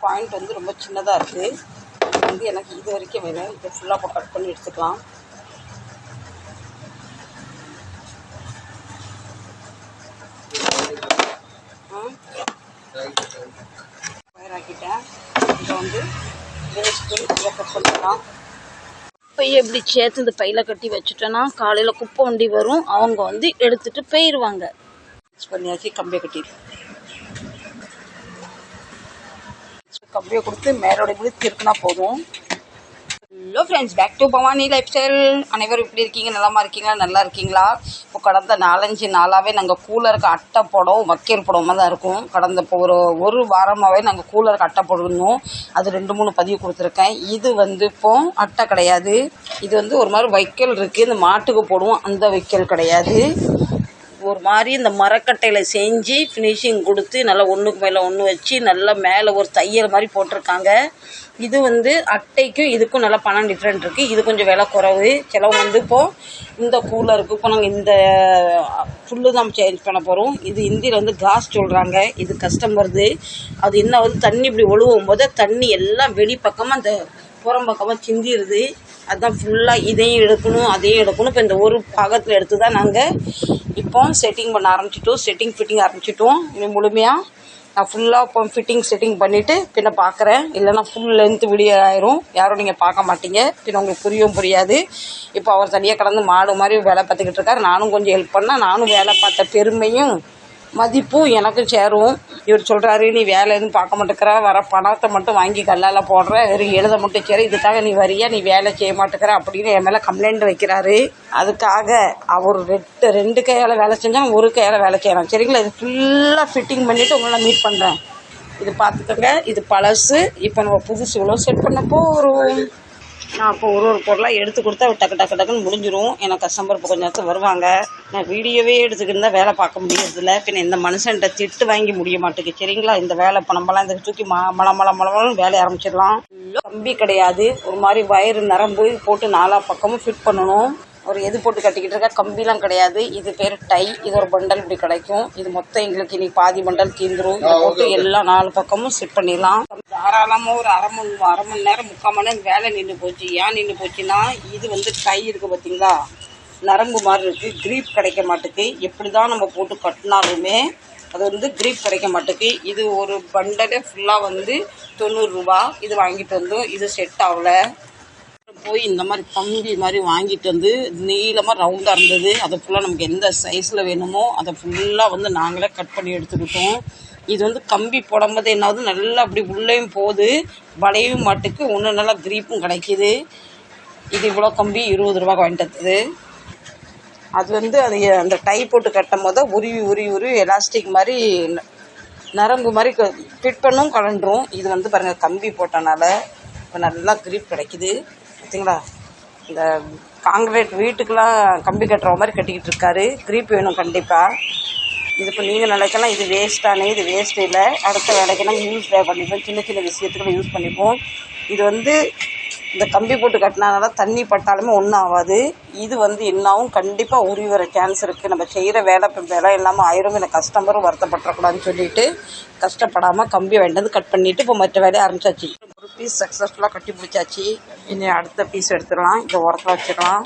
Point வந்து ரொம்ப சின்னதாக இருக்குது. வந்து எனக்கு இது வரைக்கும் வேணும். இதை ஃபுல்லாக இப்போ கட் பண்ணி எடுத்துக்கலாம். ஆக்கிட்டேன். இதை வந்து வேஸ்ட்டு இதை கட் பண்ணிடலாம். பையை எப்படி சேர்த்து இந்த பையில் கட்டி வச்சுட்டோன்னா காலையில் குப்பை வண்டி வரும், அவங்க வந்து எடுத்துகிட்டு போயிடுவாங்க. மிக்ஸ் பண்ணியாச்சு. கம்பியை கட்டிடுவோம். கம்பியை கொடுத்து மேலோட இப்படி திருக்குனா போதும். Hello friends, back to Bhavani lifestyle. அனைவரும் இப்படி இருக்கீங்க? நலமா இருக்கீங்களா? நல்லா இருக்கீங்களா? இப்போ கடந்த 4-5 நாளாகவே நாங்கள் கூலருக்கு அட்டை போடவும் வக்கீல் போடாமல் தான் இருக்கும். கடந்த இப்போ ஒரு வாரமாகவே நாங்கள் கூலருக்கு அட்டை போடணும். அது 2-3 பதிவு கொடுத்துருக்கேன். இது வந்து இப்போ அட்டை கிடையாது. இது வந்து ஒரு மாதிரி வைக்கல் இருக்குது. இந்த மாட்டுக்கு போடுவோம் அந்த வைக்கல் கிடையாது. ஒரு மாதிரி இந்த மரக்கட்டையில் செஞ்சு ஃபினிஷிங் கொடுத்து நல்லா ஒன்றுக்கு மேலே ஒன்று வச்சு நல்லா மேலே ஒரு தையல் மாதிரி போட்டிருக்காங்க. இது வந்து அட்டைக்கும் இதுக்கும் நல்லா பணம் டிஃப்ரெண்ட் இருக்குது. இது கொஞ்சம் விலை குறைவு. செலவு வந்து இப்போது இந்த கூலருக்கு இப்போ நாங்கள் இந்த ஃபுல்லு தான் சேஞ்ச் பண்ண போகிறோம். இது இந்தியில் வந்து காஸ் சொல்கிறாங்க. இது கஸ்டமர்து. அது என்ன வந்து தண்ணி இப்படி ஒழுவும் போது தண்ணி எல்லாம் வெளிப்பக்கமாக அந்த புறம் பக்கமாக சிந்திடுது. அதுதான் ஃபுல்லாக இதையும் எடுக்கணும் அதையும் எடுக்கணும். இப்போ இந்த ஒரு பாகத்தில் எடுத்து தான் நாங்கள் இப்போ செட்டிங் பண்ண ஆரம்பிச்சிட்டோம். ஃபிட்டிங் ஆரம்பிச்சிட்டோம். இது முழுமையாக நான் ஃபுல்லாக இப்போ செட்டிங் பண்ணிவிட்டு பின்ன பார்க்குறேன். இல்லைன்னா ஃபுல் லென்த்து வீடியோ ஆயிரும். யாரும் நீங்கள் பார்க்க மாட்டீங்க. பின்ன உங்களுக்கு புரியாது. இப்போ அவர் தனியாக கடந்து மாடு மாதிரி வேலை பார்த்துக்கிட்டு இருக்கார். நானும் கொஞ்சம் ஹெல்ப் பண்ணால் நானும் வேலை பார்த்த பெருமையும் மதிப்பும் எனக்கும் சேரும். இவர் சொல்கிறாரு, நீ வேலை எதுவும் பார்க்க மாட்டேங்கிற, வர பணத்தை மட்டும் வாங்கி கல்லால் போடுற, வெறும் எழுத மட்டும் சேர, இதுக்காக நீ வரியா, நீ வேலை செய்ய மாட்டேங்கிற அப்படின்னு என் மேலே கம்ப்ளைண்ட் வைக்கிறாரு. அதுக்காக அவர் 2 கையால் வேலை செஞ்சால் ஒரு கையால் வேலை செய்யலாம். சரிங்களா? இது ஃபுல்லாக ஃபிட்டிங் பண்ணிவிட்டு உங்களை மீட் பண்ணுறேன். இது பார்த்துக்கோங்க. இது பழசு. இப்போ நம்ம புதுசு இவ்வளோ செட் பண்ண போகிறோம். நான் இப்போ ஒரு பொருளாக எடுத்து கொடுத்தா டக்குன்னு முடிஞ்சிடும். ஏன்னா கஸ்டமர் இப்போ கொஞ்சம் நேரத்தில் வருவாங்க. நான் வீடியோவே எடுத்துக்கிட்டு தான் வேலை பார்க்க முடியறதில்ல. பின்ன இந்த மனுஷன்கிட்ட திட்டு வாங்கி முடிய மாட்டேங்குது. சரிங்களா? இந்த வேலை இப்போ நம்மளாம் இந்த தூக்கி மலமலன்னு வேலையை ஆரம்பிச்சிடலாம். கம்பி கிடையாது. ஒரு மாதிரி வயிறு நரம்பு போட்டு 4 பக்கமும் ஃபிட் பண்ணணும். ஒரு எது போட்டு கட்டிக்கிட்டு இருக்கா. கம்பிலாம் கிடையாது. இது பேர் டை. இது ஒரு பண்டல் இப்படி கிடைக்கும். இது மொத்தம் எங்களுக்கு இன்னைக்கு பாதி பண்டல் தீந்துரும். இதை போட்டு எல்லா 4 பக்கமும் செட் பண்ணிடலாம். தாராளமாக ஒரு அரை மணி நேரம் 3/4 மணி நேரம் வேலை நின்று போச்சு. ஏன் நின்று போச்சுன்னா, இது வந்து டை இருக்குது பார்த்தீங்களா, நரம்பு மாதிரி இருக்குது. கிரீப் கிடைக்க மாட்டேக்கு. எப்படி தான் நம்ம போட்டு கட்டினாலுமே அது வந்து கிரீப் கிடைக்க மாட்டேக்கு. இது ஒரு பண்டலே ஃபுல்லாக வந்து 90 ரூபா. இது வாங்கிட்டு வந்தோம். இது செட் ஆகலை. போய் இந்த மாதிரி கம்பி மாதிரி வாங்கிட்டு வந்து நீளமாக ரவுண்டாக இருந்தது. அதை ஃபுல்லாக நமக்கு எந்த சைஸில் வேணுமோ அதை ஃபுல்லாக வந்து நாங்களே கட் பண்ணி எடுத்துக்கிட்டோம். இது வந்து கம்பி போடும்போது என்னாவது நல்லா அப்படி உள்ளேயும் போகுது, வளையவும் மாட்டுக்கு, ஒன்று நல்லா கிரீப்பும் கிடைக்கிது. இது இவ்வளோ கம்பி 20 ரூபா வாங்கிட்டு வந்தது. அது வந்து அது அந்த டை போட்டு கட்டும் போது உருவி எலாஸ்டிக் மாதிரி நரம்பு மாதிரி ஃபிட் பண்ணும் கலண்டுரும். இது வந்து பாருங்கள் கம்பி போட்டனால இப்போ நல்லா கிரீப் கிடைக்கிது. பார்த்தீங்களா? இந்த காங்கிரீட் வீட்டுக்கெலாம் கம்பி கட்டுற மாதிரி கட்டிக்கிட்டு இருக்காரு. கிரீப் வேணும் கண்டிப்பாக. இது இப்போ நீங்கள் நினைக்கலாம் இது வேஸ்ட்டானே. இது வேஸ்ட் இல்லை. அடுத்த வேலைக்கெல்லாம் யூஸ் பண்ணிப்போம். சின்ன விஷயத்துக்குள்ள யூஸ் பண்ணிப்போம். இது வந்து இந்த கம்பி போட்டு கட்டினால தண்ணி பட்டாலுமே ஒன்றும் ஆகாது. இது வந்து என்னாவும் கண்டிப்பாக உருவி வர சான்ஸ் இருக்குது. நம்ம செய்கிற வேலை இல்லாமல் ஆயிரும். எனக்கு கஸ்டமரும் வருத்தப்படக்கூடாதுன்னு சொல்லிட்டு கஷ்டப்படாமல் கம்பி வாங்கிட்டு கட் பண்ணிவிட்டு இப்போ மற்ற வேலையை ஆரம்பிச்சாச்சு. ஒரு பீஸ் சக்ஸஸ்ஃபுல்லாக கட்டி பிடிச்சாச்சு. இனி அடுத்த பீஸ் எடுத்துடலாம். இதை உரத்தில் வச்சுக்கலாம்.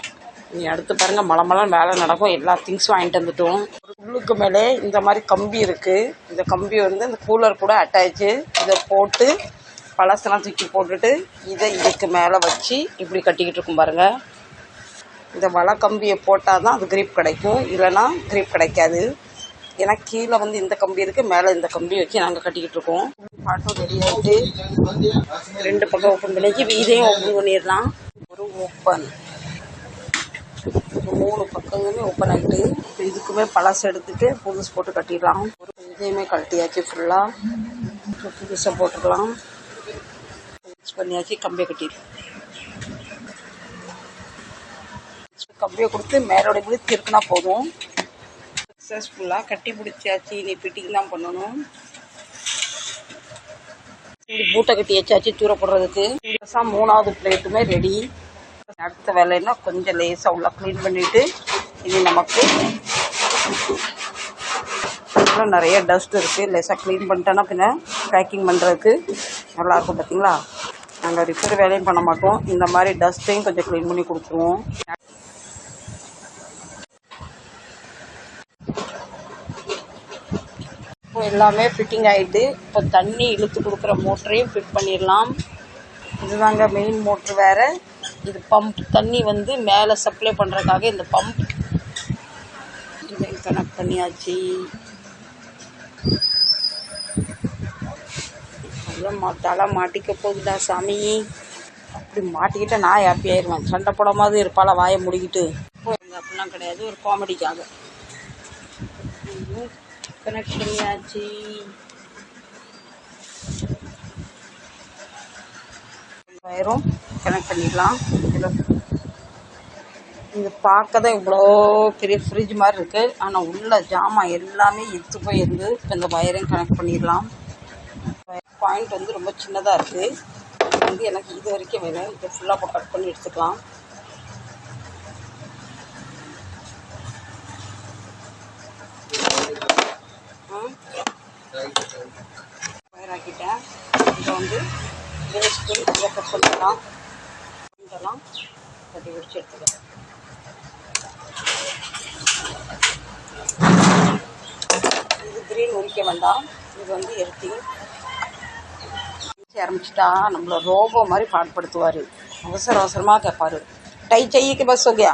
இனி அடுத்து பாருங்கள் மலமலம் வேலை நடக்கும். எல்லா திங்ஸும் வாங்கிட்டு வந்துட்டோம். ஒரு உள்ளுக்கு மேலே இந்த மாதிரி கம்பி இருக்குது. இந்த கம்பி வந்து இந்த கூலர் கூட அட்டாச்சு. இதை போட்டு பழசெல்லாம் தூக்கி போட்டுட்டு இதை இதுக்கு மேலே வச்சு இப்படி கட்டிக்கிட்டு இருக்கும் பாருங்கள். இந்த வலை கம்பியை போட்டால் தான் அது கிரீப் கிடைக்கும். இல்லைன்னா கிரீப் கிடைக்காது. ஏன்னா கீழே வந்து இந்த கம்பி இருக்குது, மேலே இந்த கம்பி வச்சு நாங்கள் கட்டிக்கிட்டு இருக்கோம். பாட்டும் ரெடி ஆகிட்டு 2 பக்கம் ஓப்பன் பண்ணிச்சு. இதையும் ஓப்பன் பண்ணிடலாம். ஒரு ஓப்பன் 3 பக்கங்களுமே ஓப்பன் ஆகிட்டு இப்போ இதுக்குமே பழசு எடுத்துகிட்டு புதுசு போட்டு கட்டிடலாம். ஒரு இதையுமே கட்டியாச்சு. ஃபுல்லாக புதுசாக போட்டுக்கலாம். மிக்ஸ் பண்ணியாச்சு. கம்பியை கட்டிடலாம். கம்பியை கொடுத்து மேலோட இப்படி திருக்குனா போதும். சக்ஸஸ்ஃபுல்லாக கட்டி பிடிச்சாச்சு. நீ ஃபிட்டிங் தான் பண்ணணும். இப்படி பூட்டை கட்டி வச்சாச்சு தூர போடுறதுக்கு. 3வது பிளேட்டுமே ரெடி. அடுத்த வேலைன்னா கொஞ்சம் லேசாக உள்ள க்ளீன் பண்ணிவிட்டு இது நமக்கு நிறைய டஸ்ட் இருக்குது. லேசாக க்ளீன் பண்ணிட்டேன்னா பின்ன பேக்கிங் பண்ணுறதுக்கு நல்லாயிருக்கும் பார்த்தீங்களா. நாங்கள் ரிப்பேர் வேலையும் பண்ண மாட்டோம், இந்த மாதிரி டஸ்ட்டையும் கொஞ்சம் க்ளீன் பண்ணி கொடுத்துருவோம். இப்போ எல்லாமே ஃபிட்டிங் ஆகிட்டு இப்போ தண்ணி இழுத்து கொடுக்குற மோட்டரையும் ஃபிட் பண்ணிடலாம். இதுதாங்க மெயின் மோட்ரு வேறு. இது பம்ப் தண்ணி வந்து மேலே சப்ளை பண்ணுறதுக்காக இந்த பம்ப் இதை கனெக்ட் பண்ணியாச்சு. தலை மாட்டிக்க போகுதா சாமி. அப்படி மாட்டிக்கிட்ட நான் ஹாப்பி ஆயிடுவேன். சண்டை போடாமல் இருப்பாளா வாயை முடிக்கிட்டு. அப்படிலாம் கிடையாது, ஒரு காமெடிக்காக கனெக்ட் பண்ணியாச்சு. வயரும் கனெக்ட் பண்ணிடலாம். இது பார்க்க தான் இவ்வளோ பெரிய ஃப்ரிட்ஜ் மாதிரி இருக்குது, ஆனால் உள்ள ஜாமான் எல்லாமே எடுத்து போயிருந்து. இப்போ இந்த வயரையும் கனெக்ட் பண்ணிடலாம். பாயிண்ட் வந்து ரொம்ப சின்னதாக இருக்குது, இது வந்து எனக்கு இது வரைக்கும் வேணும். இதை ஃபுல்லாக இப்போ கட் பண்ணி எடுத்துக்கலாம். வயர் ஆக்கிட்டேன். இதை வந்து வேஸ்ட்டு இதை கட் பண்ணிடலாம். இதெல்லாம் கட்டி பிடிச்சி எடுத்துக்கலாம். இது கிரீன் உரிக்க வேண்டாம், இது வந்து எர்த்திங். ஆரம்பிச்சிட்டா நம்மள ரோபோ மாதிரி பாடுபடுத்துவார். அவசர அவசரமாக கேட்பார், டை செய்யக்கு பஸ் ஓகே.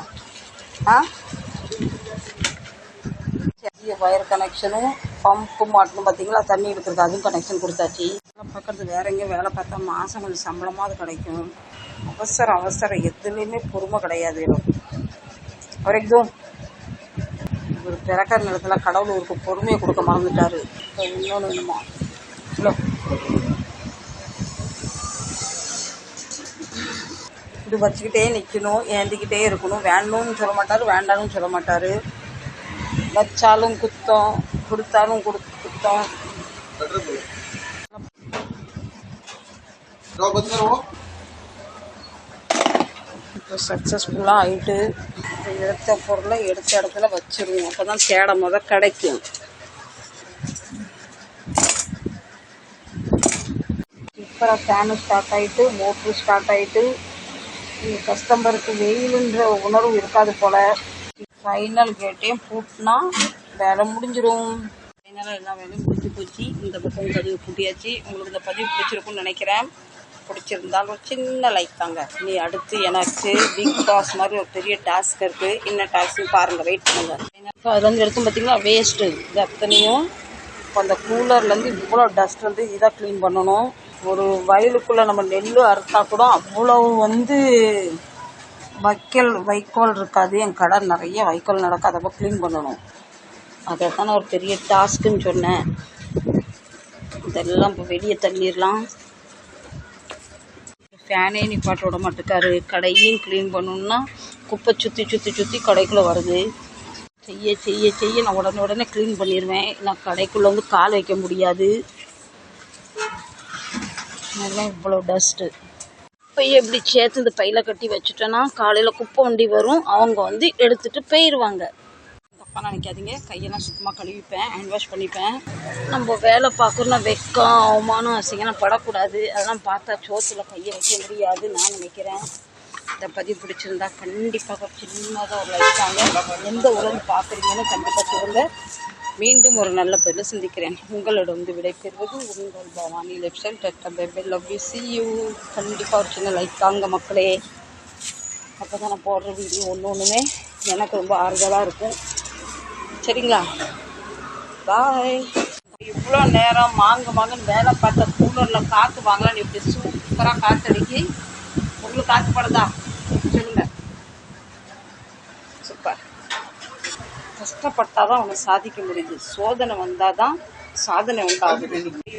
வயர் கனெக்ஷனும் பம்பு மாட்டணும் பார்த்தீங்களா, தண்ணி எடுக்கிறது அதுவும் கனெக்ஷன் கொடுத்தாச்சு. பக்கத்து வேற எங்கேயும் வேலை பார்த்தா மாதம் கொஞ்சம் சம்பளமாவது கிடைக்கும். அவசரம் எதுலேயுமே பொறுமை கிடையாது. வரைக்கும் ஒரு பிறக்கிற நேரத்தில் கடவுள் ஒரு பொறுமையை கொடுக்க மறந்துட்டாரு. இப்போ இன்னொன்று வேணுமா இல்லை, இது வச்சுக்கிட்டே நிற்கணும், ஏந்திக்கிட்டே இருக்கணும். வேணும்னு சொல்ல மாட்டார், வேண்டாம்னு சொல்ல மாட்டார். வச்சாலும் குத்தம், கொடுத்தாலும் குத்தம். இப்போ சக்ஸஸ்ஃபுல்லாக ஆகிட்டு எடுத்த பொருளை எடுத்த இடத்துல வச்சிருவோம். அப்போ தான் தேட கிடைக்கும். இப்போ ஃபேனு ஸ்டார்ட் ஆகிட்டு, மோட்ரு ஸ்டார்ட் ஆகிட்டு, கஸ்டமருக்கு வெயிலுன்ற உணர்வு இருக்காது போல். ஃபைனல் கேட்டையும் பூட்டினா வேலை முடிஞ்சிடும். ஃபைனலாக எல்லா வேலையும் முடிஞ்சு போச்சு. இந்த பக்கம் பதிவு பூட்டியாச்சு. உங்களுக்கு இந்த பதிவு பிடிச்சிருக்குன்னு நினைக்கிறேன். பிடிச்சிருந்தால் ஒரு சின்ன லைக் தாங்க. நீ அடுத்து எனக்கு பிக் பாஸ் மாதிரி ஒரு பெரிய டாஸ்க் இருக்குது. என்ன டாஸ்க்னு பாருங்கள், வெயிட் பண்ணுங்கள். இப்போ அதில் வந்து எடுத்து பார்த்தீங்கன்னா வேஸ்ட்டு இது அத்தனையும். இப்போ அந்த கூலர்லேருந்து இவ்வளோ டஸ்ட் வந்து இதாக க்ளீன் பண்ணணும். ஒரு வயலுக்குள்ளே நம்ம நெல் அறுத்தா கூட அவ்வளோ வந்து வைக்கோல் இருக்காது. என் கடை நிறைய வைக்கோல் நடக்கும், அதை க்ளீன் பண்ணணும். அதை தான் ஒரு பெரிய டாஸ்க்குன்னு சொன்னேன். இதெல்லாம் இப்போ வெளியே தள்ளிடலாம். ஃபேனே நிப்பாட்ட விட மாட்டேக்காரு. கடையும் க்ளீன் பண்ணணுன்னா குப்பை சுற்றி கடைக்குள்ளே வருது. செய்ய நான் உடனே க்ளீன் பண்ணிடுவேன். நான் கடைக்குள்ளே வந்து கால் வைக்க முடியாது. அதெல்லாம் இவ்வளோ டஸ்ட்டு. பையை எப்படி சேர்த்து இந்த பையில் கட்டி வச்சுட்டேன்னா காலையில் குப்பை வண்டி வரும், அவங்க வந்து எடுத்துகிட்டு போயிடுவாங்க. தப்பாக நினைக்காதீங்க, கையெல்லாம் சுத்தமாக கழுவிப்பேன், ஹேண்ட் வாஷ் பண்ணிப்பேன். நம்ம வேலை பார்க்குறோன்னா வெக்கம், அவமானம், அசிங்கம்லாம் படக்கூடாது. அதெல்லாம் பார்த்தா சோத்தில் கையை வைக்க முடியாது நான் நினைக்கிறேன். இந்த பதிவு பிடிச்சிருந்தா கண்டிப்பாக சின்னதாக ஒரு லைக் தாங்க. எந்த உடம்பு பார்க்குறீங்கன்னு கண்டிப்பாக சொல்லுங்க. மீண்டும் ஒரு நல்ல பதில் சந்திக்கிறேன். உங்களிடம் வந்து விடைபெறுவது உங்கள் Bhavani life style. Ta-ta by love you, see you. கண்டிப்பாக ஒரு சின்ன லைக் தாங்க மக்களே. அப்போ தான் நான் போடுற வீடியோ ஒன்றுமே எனக்கு ரொம்ப ஆறுதலாக இருக்கும். சரிங்களா, பாய். இவ்வளோ நேரம் மாங்கன்னு வேலை பார்த்த கூலரில் காற்று வாங்கலான்னு இப்படி சூப்பராக காற்றடிக்கி. உங்களுக்கு காற்று படுதா சொல்லுங்கள். சூப்பர். கஷ்டப்பட்டால் தான் அவனை சாதிக்க முடியுது. சோதனை வந்தால் தான் சாதனை உண்டாகுது.